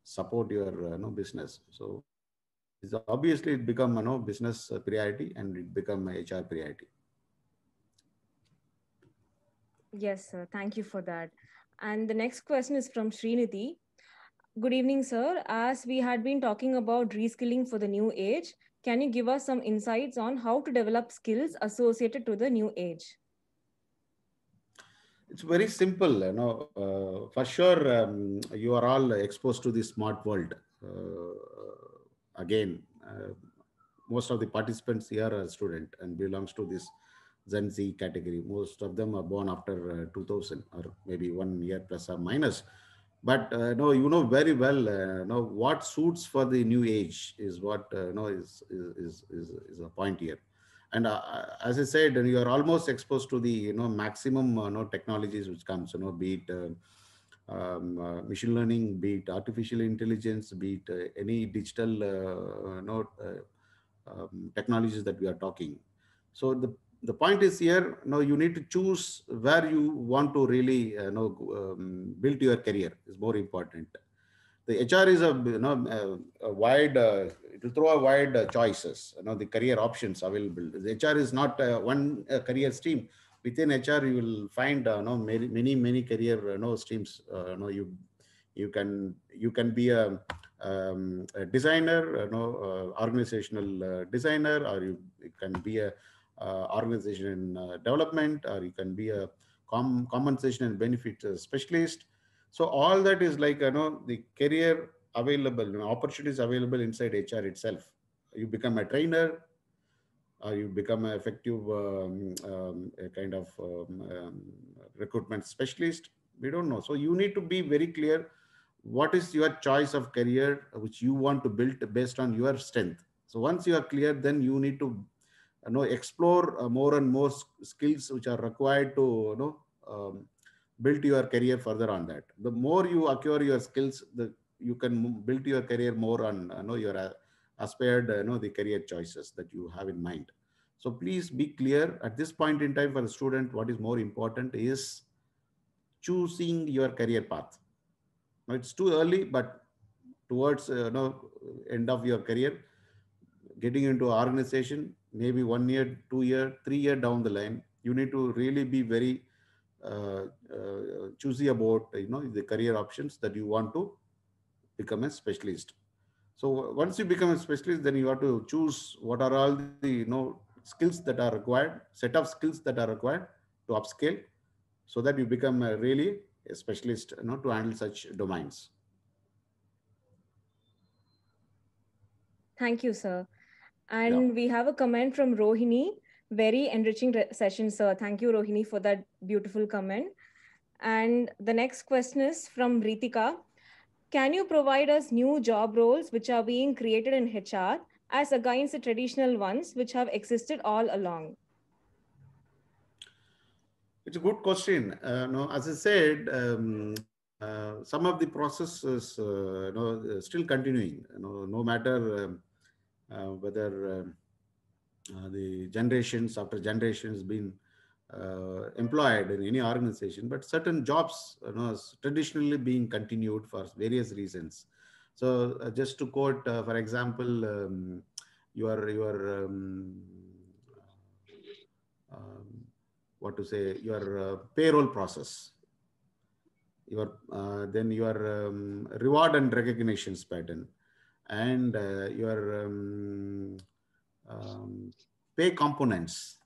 support your business. So it's obviously it become business priority, and it become a HR priority. Yes, sir. Thank you for that. And the next question is from Srinidhi. Good evening, sir. As we had been talking about reskilling for the new age, can you give us some insights on how to develop skills associated to the new age? It's very simple, for sure. You are all exposed to the smart world. Again, most of the participants here are student and belongs to this Gen Z category. Most of them are born after 2000, or maybe 1 year plus or minus. But no, you know very well, what suits for the new age is what is a point here. And as I said, you are almost exposed to the maximum technologies which comes, be it machine learning, be it artificial intelligence, be it any digital technologies that we are talking. So the point is here, you need to choose where you want to really build your career is more important. The HR is a wide, it will throw a wide choices, the career options available. The HR is not one career stream. Within HR, you will find many career streams. You can be a designer, organizational designer, or you can be a organization development, or you can be a compensation and benefit specialist. So all that is like the career available, opportunities available inside HR itself. You become a trainer, or you become an effective a kind of recruitment specialist. We don't know. So you need to be very clear what is your choice of career which you want to build based on your strength. So once you are clear, then you need to explore more and more skills which are required to build your career further on that. The more you acquire your skills, the you can build your career more on your aspired the career choices that you have in mind. So please be clear at this point in time for the student. What is more important is choosing your career path. Now, it's too early, but towards end of your career, getting into organization, maybe 1 year, 2 year, 3 year down the line, you need to really be very choosy about the career options that you want to become a specialist. So once you become a specialist, then you have to choose what are all the skills that are required, set of skills that are required to upscale, so that you become really a specialist to handle such domains. Thank you, sir. Yeah. And we have a comment from Rohini. Very enriching session, sir. Thank you, Rohini, for that beautiful comment. And the next question is from Ritika. Can you provide us new job roles which are being created in HR as against the traditional ones which have existed all along? It's a good question. No, as I said, some of the processes still continuing. No matter whether the generations after generations been employed in any organization, but certain jobs traditionally being continued for various reasons. So just to quote, for example, your um, what to say, your payroll process. your then your reward and recognitions pattern, and your um, pay components.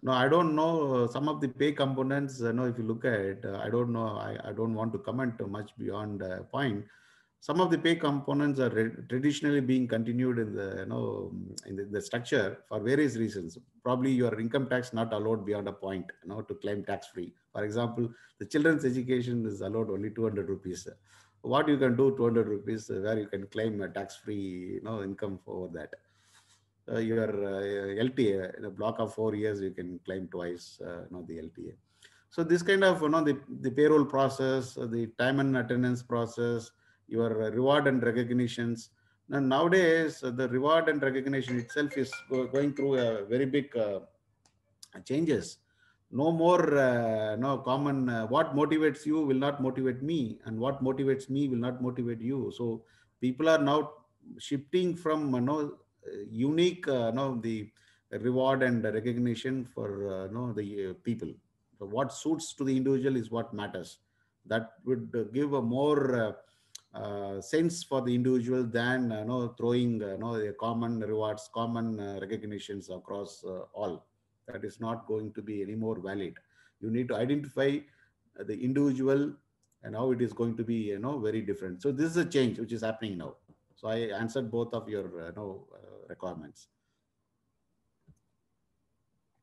No, I don't know some of the pay components. No, if you look at, I don't know. I don't want to comment too much beyond point. Some of the pay components are traditionally being continued in the in the structure for various reasons. Probably your income tax not allowed beyond a point, to claim tax free. For example, the children's education is allowed only 200 rupees. What you can do 200 rupees where you can claim a tax free income for that. Your LTA, in a block of 4 years, you can claim twice, the LTA. So this kind of, the payroll process, the time and attendance process, your reward and recognitions. Now, nowadays, the reward and recognition itself is going through a very big changes. No more no common what motivates you will not motivate me, and what motivates me will not motivate you. So people are now shifting from unique the reward and recognition for the people. So what suits to the individual is what matters. That would give a more sense for the individual than throwing the common rewards, common recognitions across all. That is not going to be any more valid. You need to identify the individual, and how it is going to be very different. So this is a change which is happening now. So I answered both of your requirements.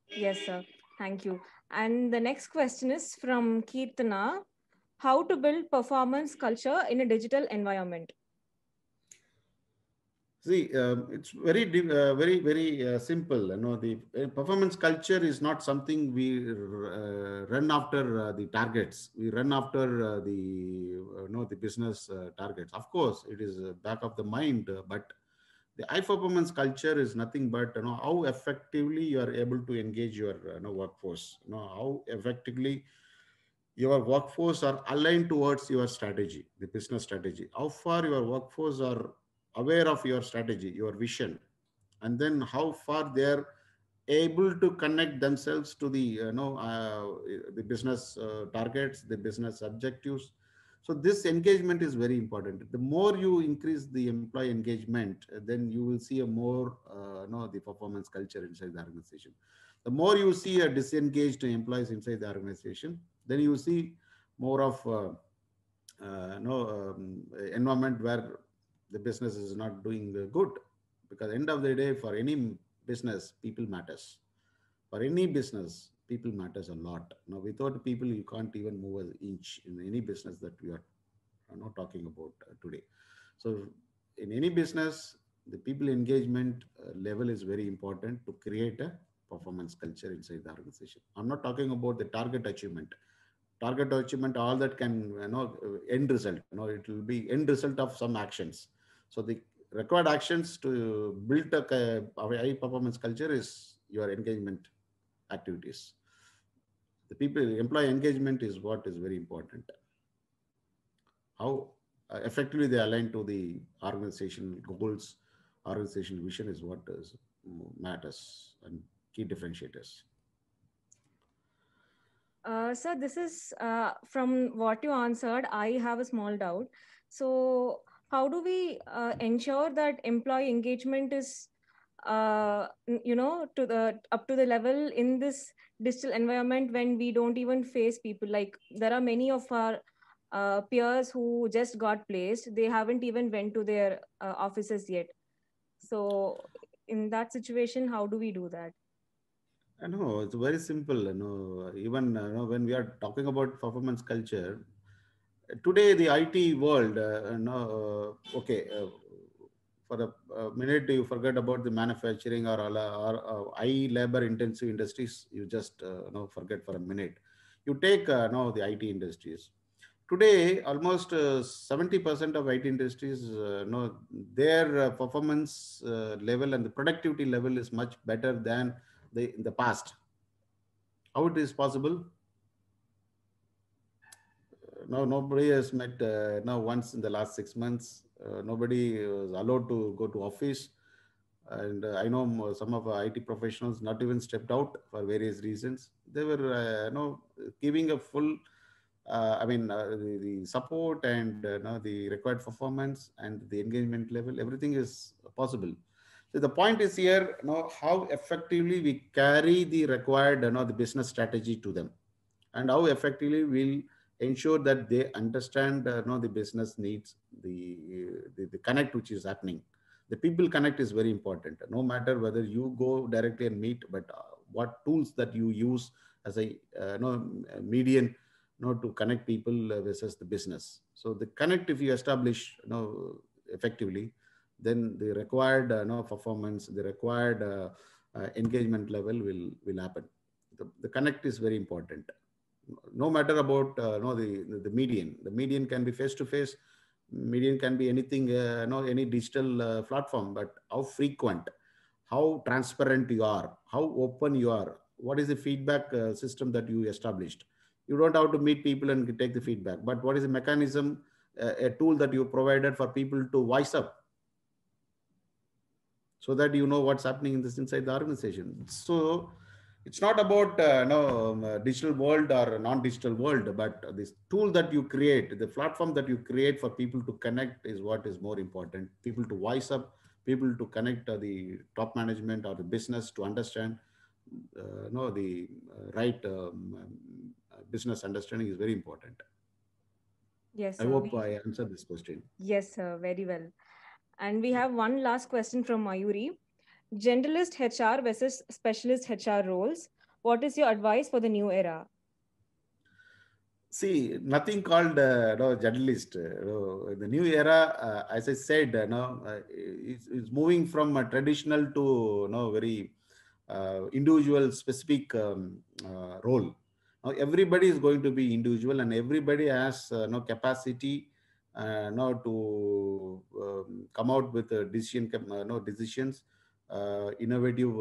Yes, sir. Thank you. And the next question is from Keertana. How to build performance culture in a digital environment? See, it's very simple. The performance culture is not something we run after the targets. We run after the business targets. Of course, it is back of the mind, but the high performance culture is nothing but how effectively you are able to engage your workforce. How effectively your workforce are aligned towards your strategy, the business strategy. How far your workforce are aware of your strategy, your vision, and then how far they are able to connect themselves to the business targets, the business objectives. So this engagement is very important. The more you increase the employee engagement, then you will see a more the performance culture inside the organization. The more you see a disengaged employees inside the organization, then you see more of environment where the business is not doing good. Because end of the day, for any business, people matters. For any business, people matters a lot. Now, without people, you can't even move an inch in any business that we are not talking about today. So in any business, the people engagement level is very important to create a performance culture inside the organization. I'm not talking about the target achievement. Target achievement, all that can end result. It will be end result of some actions. So the required actions to build a high performance culture is your engagement activities. The people employee engagement is what is very important. How effectively they align to the organizational goals, organizational vision is what matters and key differentiators. Sir, this is from what you answered. I have a small doubt. So, how do we ensure that employee engagement is, to the up to the level in this digital environment when we don't even face people? Like there are many of our peers who just got placed. They haven't even went to their offices yet. So, in that situation, how do we do that? I know it's very simple. Even when we are talking about performance culture, today the IT world, okay, for a minute you forget about the manufacturing or high labor intensive industries. You just forget for a minute. You take the IT industries. Today, almost 70% of IT industries, their performance level and the productivity level is much better than in the past. How it is possible? Now nobody has met now once in the last 6 months. Nobody was allowed to go to office, and I know some of our IT professionals not even stepped out for various reasons. They were giving a full the support and the required performance and the engagement level, everything is possible. So the point is here, how effectively we carry the required, the business strategy to them, and how effectively we'll ensure that they understand, the business needs, the connect which is happening. The people connect is very important. No matter whether you go directly and meet, but what tools that you use as a median, to connect people versus the business. So the connect, if you establish, effectively, then the required performance, the required engagement level will happen. The connect is very important. No matter about the median. The median can be face to face. Median can be anything, any digital platform. But how frequent, how transparent you are, how open you are, what is the feedback system that you established. You don't have to meet people and take the feedback, but what is the mechanism, a tool that you provided for people to voice up, so that you know what's happening in this inside the organization. So it's not about digital world or non-digital world, but this tool that you create, the platform that you create for people to connect is what is more important. People to voice up, people to connect the top management or the business to understand, the right business understanding is very important. Yes, I sir. hope I answered this question. Yes, sir. Very well. And we have one last question from Mayuri. Generalist HR versus specialist HR roles. What is your advice for the new era? See, nothing called journalist. The new era, as I said, is moving from a traditional to very individual specific role. Now everybody is going to be individual, and everybody has no capacity to come out with a no decisions, innovative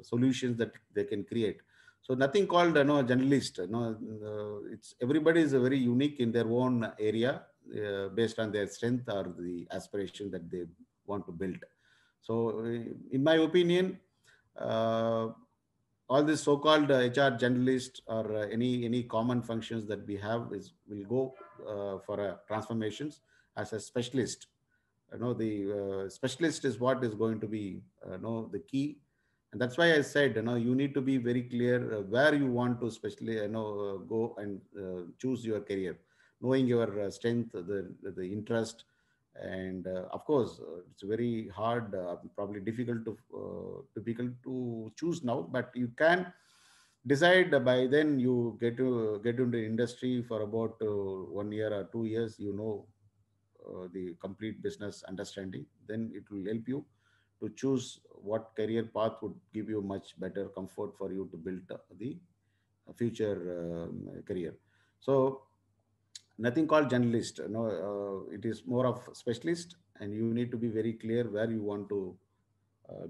solutions that they can create. So nothing called journalist. It's everybody is very unique in their own area, based on their strength or the aspiration that they want to build. So, in my opinion, uh, all this so-called HR generalist or any common functions that we have is will go for transformations as a specialist. The specialist is what is going to be the key, and that's why I said you need to be very clear where you want to especially go and choose your career, knowing your strength, the interest, and of course it's very hard, probably difficult to choose now, but you can decide by then you get into industry for about 1 year or 2 years, the complete business understanding, then it will help you to choose what career path would give you much better comfort for you to build the future career. So nothing called journalist. No, it is more of specialist, and you need to be very clear where you want to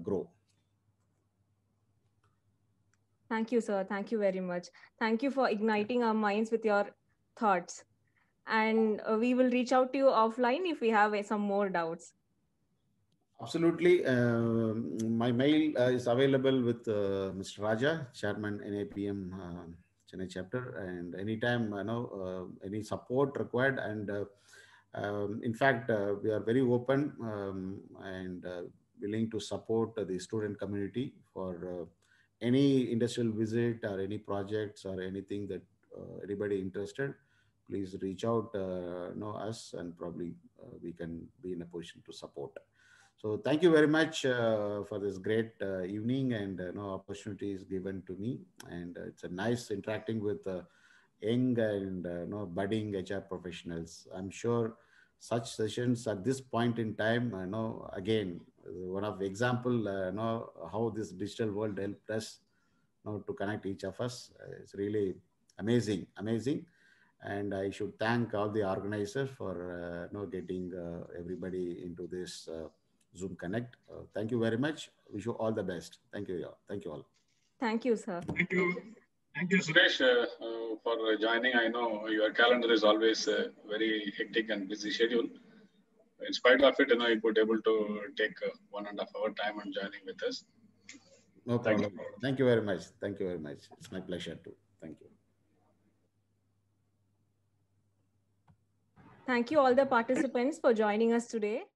grow. Thank you, sir. Thank you very much. Thank you for igniting our minds with your thoughts. And we will reach out to you offline if we have some more doubts. Absolutely. My mail is available with Mr. Raja, Chairman NIPM Chennai chapter, and anytime any support required. And in fact, we are very open and willing to support the student community for any industrial visit or any projects or anything that anybody interested. Please reach out, know us, and probably we can be in a position to support. So thank you very much for this great evening and opportunities given to me. And it's a nice interacting with young and budding HR professionals. I'm sure such sessions at this point in time, again, one of the example, how this digital world helped us to connect each of us. It's really amazing, amazing. And I should thank all the organizers for getting everybody into this Zoom Connect. Thank you very much. Wish you all the best. Thank you. Thank you all. Thank you, sir. Thank you. Thank you, Suresh, for joining. I know your calendar is always very hectic and busy schedule. In spite of it, you could able to take 1.5 hour time and joining with us. No problem. Thank you very much. Thank you very much. It's my pleasure too. Thank you. Thank you all the participants for joining us today.